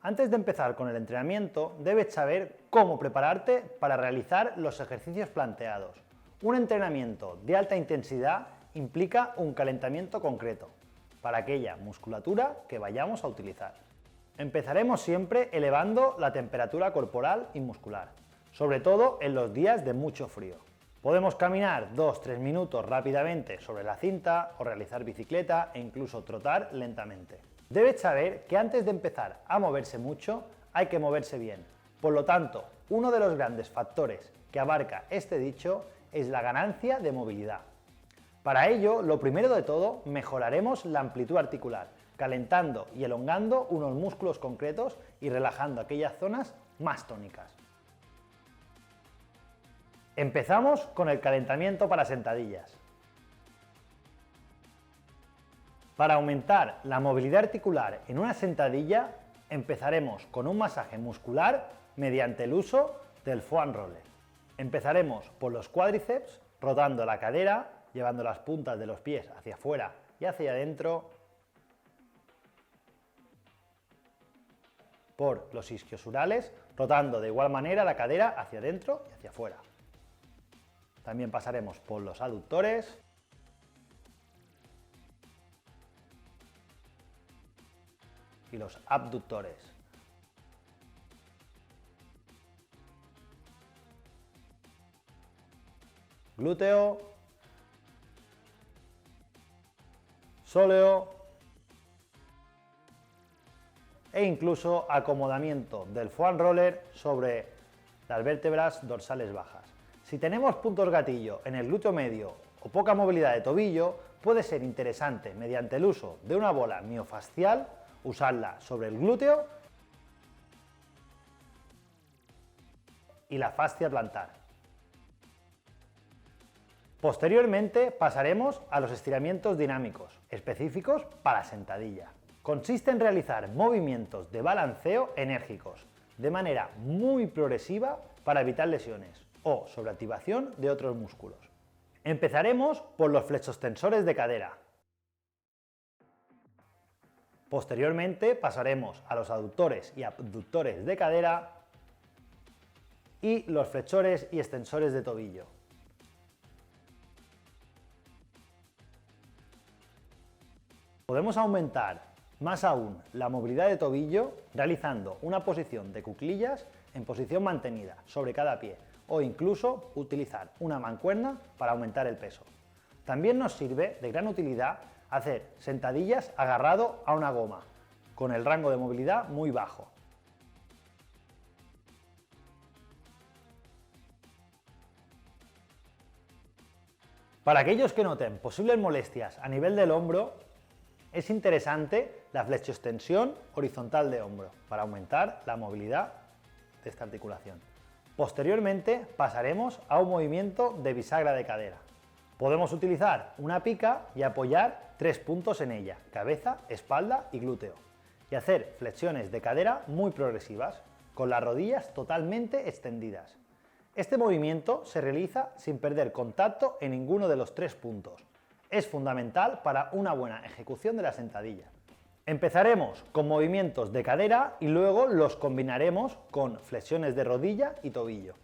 Antes de empezar con el entrenamiento, debes saber cómo prepararte para realizar los ejercicios planteados. Un entrenamiento de alta intensidad implica un calentamiento concreto para aquella musculatura que vayamos a utilizar. Empezaremos siempre elevando la temperatura corporal y muscular, sobre todo en los días de mucho frío. Podemos caminar 2-3 minutos rápidamente sobre la cinta o realizar bicicleta e incluso trotar lentamente. Debes saber que antes de empezar a moverse mucho hay que moverse bien. Por lo tanto, uno de los grandes factores que abarca este dicho es la ganancia de movilidad. Para ello, lo primero de todo, mejoraremos la amplitud articular, calentando y elongando unos músculos concretos y relajando aquellas zonas más tónicas. Empezamos con el calentamiento para sentadillas. Para aumentar la movilidad articular en una sentadilla, empezaremos con un masaje muscular mediante el uso del foam roller. Empezaremos por los cuádriceps, rotando la cadera, llevando las puntas de los pies hacia afuera y hacia adentro, por los isquiosurales, rotando de igual manera la cadera hacia adentro y hacia afuera. También pasaremos por los aductores, y los abductores. Glúteo, sóleo e incluso acomodamiento del foam roller sobre las vértebras dorsales bajas. Si tenemos puntos gatillo en el glúteo medio o poca movilidad de tobillo, puede ser interesante, mediante el uso de una bola miofascial, usarla sobre el glúteo y la fascia plantar. Posteriormente pasaremos a los estiramientos dinámicos, específicos para sentadilla. Consiste en realizar movimientos de balanceo enérgicos, de manera muy progresiva para evitar lesiones o sobreactivación de otros músculos. Empezaremos por los flexostensores de cadera. Posteriormente pasaremos a los aductores y abductores de cadera y los flexores y extensores de tobillo. Podemos aumentar más aún la movilidad de tobillo realizando una posición de cuclillas en posición mantenida sobre cada pie o incluso utilizar una mancuerna para aumentar el peso. También nos sirve de gran utilidad hacer sentadillas agarrado a una goma, con el rango de movilidad muy bajo. Para aquellos que noten posibles molestias a nivel del hombro, es interesante la flexioextensión horizontal de hombro para aumentar la movilidad de esta articulación. Posteriormente pasaremos a un movimiento de bisagra de cadera. Podemos utilizar una pica y apoyar 3 puntos en ella, cabeza, espalda y glúteo, y hacer flexiones de cadera muy progresivas, con las rodillas totalmente extendidas. Este movimiento se realiza sin perder contacto en ninguno de los 3 puntos. Es fundamental para una buena ejecución de la sentadilla. Empezaremos con movimientos de cadera y luego los combinaremos con flexiones de rodilla y tobillo.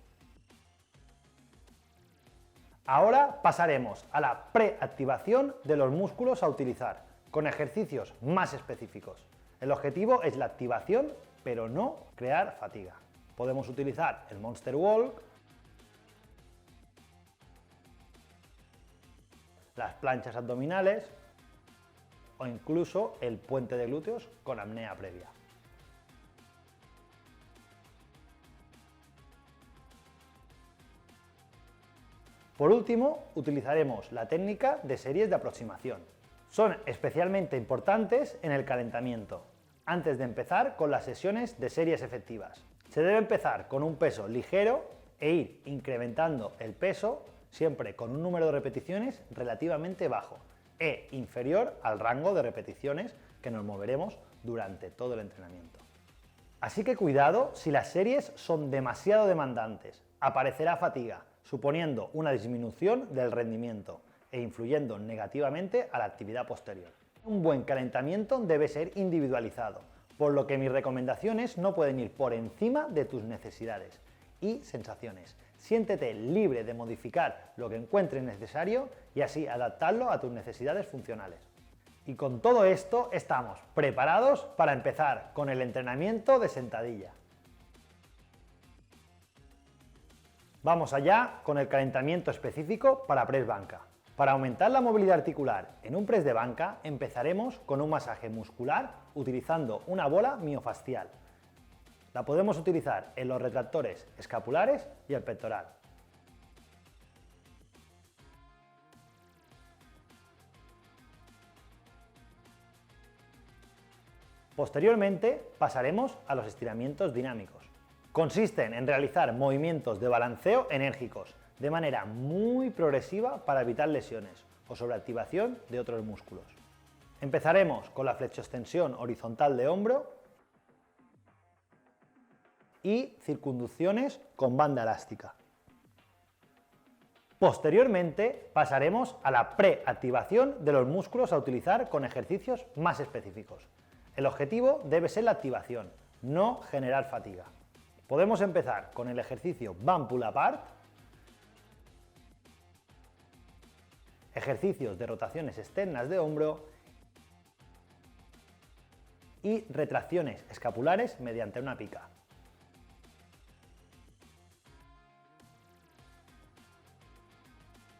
Ahora pasaremos a la preactivación de los músculos a utilizar, con ejercicios más específicos. El objetivo es la activación, pero no crear fatiga. Podemos utilizar el Monster Walk, las planchas abdominales o incluso el puente de glúteos con apnea previa. Por último, utilizaremos la técnica de series de aproximación. Son especialmente importantes en el calentamiento, antes de empezar con las sesiones de series efectivas. Se debe empezar con un peso ligero e ir incrementando el peso siempre con un número de repeticiones relativamente bajo e inferior al rango de repeticiones que nos moveremos durante todo el entrenamiento. Así que cuidado si las series son demasiado demandantes, aparecerá fatiga, suponiendo una disminución del rendimiento e influyendo negativamente a la actividad posterior. Un buen calentamiento debe ser individualizado, por lo que mis recomendaciones no pueden ir por encima de tus necesidades y sensaciones. Siéntete libre de modificar lo que encuentres necesario y así adaptarlo a tus necesidades funcionales. Y con todo esto estamos preparados para empezar con el entrenamiento de sentadilla. Vamos allá con el calentamiento específico para press banca. Para aumentar la movilidad articular en un press de banca empezaremos con un masaje muscular utilizando una bola miofascial. La podemos utilizar en los retractores escapulares y el pectoral. Posteriormente pasaremos a los estiramientos dinámicos. Consisten en realizar movimientos de balanceo enérgicos de manera muy progresiva para evitar lesiones o sobreactivación de otros músculos. Empezaremos con la flexoextensión horizontal de hombro y circunducciones con banda elástica. Posteriormente pasaremos a la preactivación de los músculos a utilizar con ejercicios más específicos. El objetivo debe ser la activación, no generar fatiga. Podemos empezar con el ejercicio Band Pull Apart, ejercicios de rotaciones externas de hombro y retracciones escapulares mediante una pica.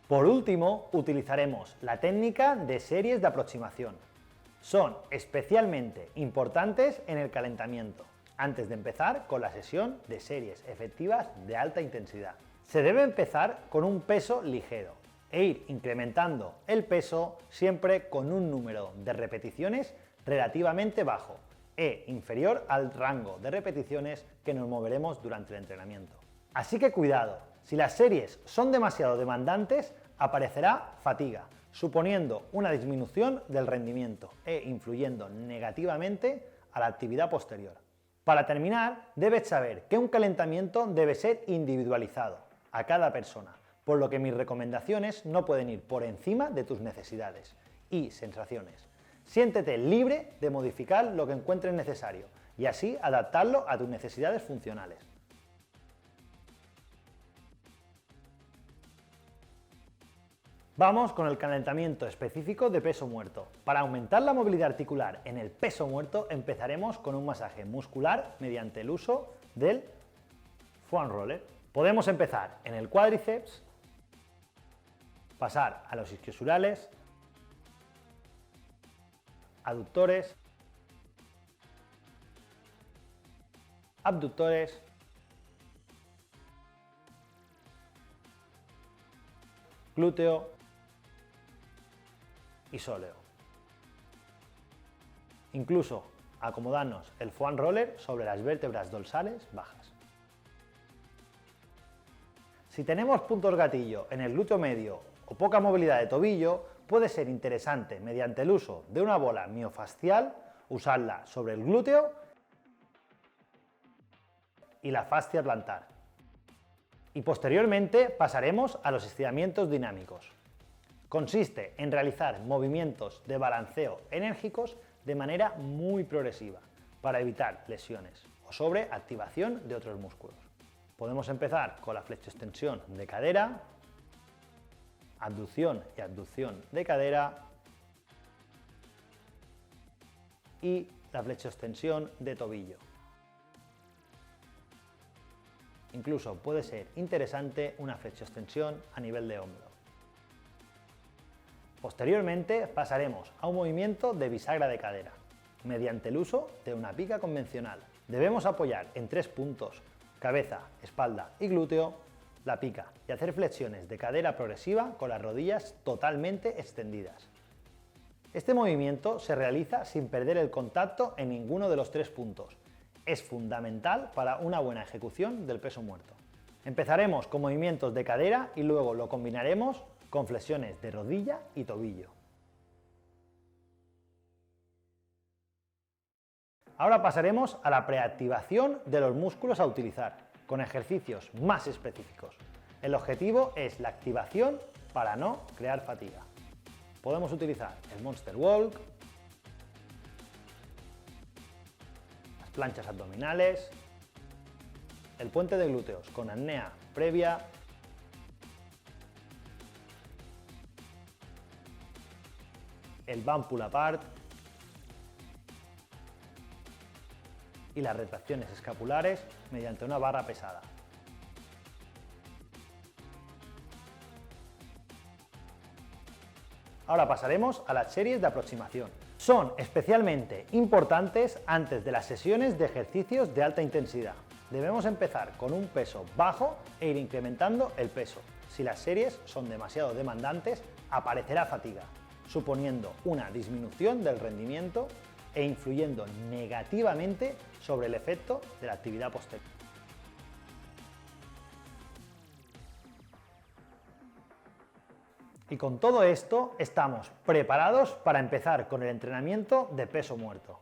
Por último, utilizaremos la técnica de series de aproximación. Son especialmente importantes en el calentamiento, antes de empezar con la sesión de series efectivas de alta intensidad. Se debe empezar con un peso ligero e ir incrementando el peso siempre con un número de repeticiones relativamente bajo e inferior al rango de repeticiones que nos moveremos durante el entrenamiento. Así que cuidado, si las series son demasiado demandantes, aparecerá fatiga, suponiendo una disminución del rendimiento e influyendo negativamente a la actividad posterior. Para terminar, debes saber que un calentamiento debe ser individualizado a cada persona, por lo que mis recomendaciones no pueden ir por encima de tus necesidades y sensaciones. Siéntete libre de modificar lo que encuentres necesario y así adaptarlo a tus necesidades funcionales. Vamos con el calentamiento específico de peso muerto. Para aumentar la movilidad articular en el peso muerto empezaremos con un masaje muscular mediante el uso del foam roller. Podemos empezar en el cuádriceps, pasar a los isquiosurales, aductores, abductores, glúteo y sóleo. Incluso acomodarnos el foam roller sobre las vértebras dorsales bajas. Si tenemos puntos gatillo en el glúteo medio o poca movilidad de tobillo, puede ser interesante, mediante el uso de una bola miofascial, usarla sobre el glúteo y la fascia plantar. Y posteriormente pasaremos a los estiramientos dinámicos. Consiste en realizar movimientos de balanceo enérgicos de manera muy progresiva para evitar lesiones o sobreactivación de otros músculos. Podemos empezar con la flexoextensión de cadera, abducción y abducción de cadera y la flexoextensión de tobillo. Incluso puede ser interesante una flexoextensión a nivel de hombro. Posteriormente pasaremos a un movimiento de bisagra de cadera, mediante el uso de una pica convencional. Debemos apoyar en 3 puntos, cabeza, espalda y glúteo, la pica y hacer flexiones de cadera progresiva con las rodillas totalmente extendidas. Este movimiento se realiza sin perder el contacto en ninguno de los 3 puntos. Es fundamental para una buena ejecución del peso muerto. Empezaremos con movimientos de cadera y luego lo combinaremos con flexiones de rodilla y tobillo. Ahora pasaremos a la preactivación de los músculos a utilizar, con ejercicios más específicos. El objetivo es la activación para no crear fatiga. Podemos utilizar el Monster Walk, planchas abdominales, el puente de glúteos con apnea previa, el bump pull apart y las retracciones escapulares mediante una barra pesada. Ahora pasaremos a las series de aproximación. Son especialmente importantes antes de las sesiones de ejercicios de alta intensidad. Debemos empezar con un peso bajo e ir incrementando el peso. Si las series son demasiado demandantes, aparecerá fatiga, suponiendo una disminución del rendimiento e influyendo negativamente sobre el efecto de la actividad posterior. Y con todo esto estamos preparados para empezar con el entrenamiento de peso muerto.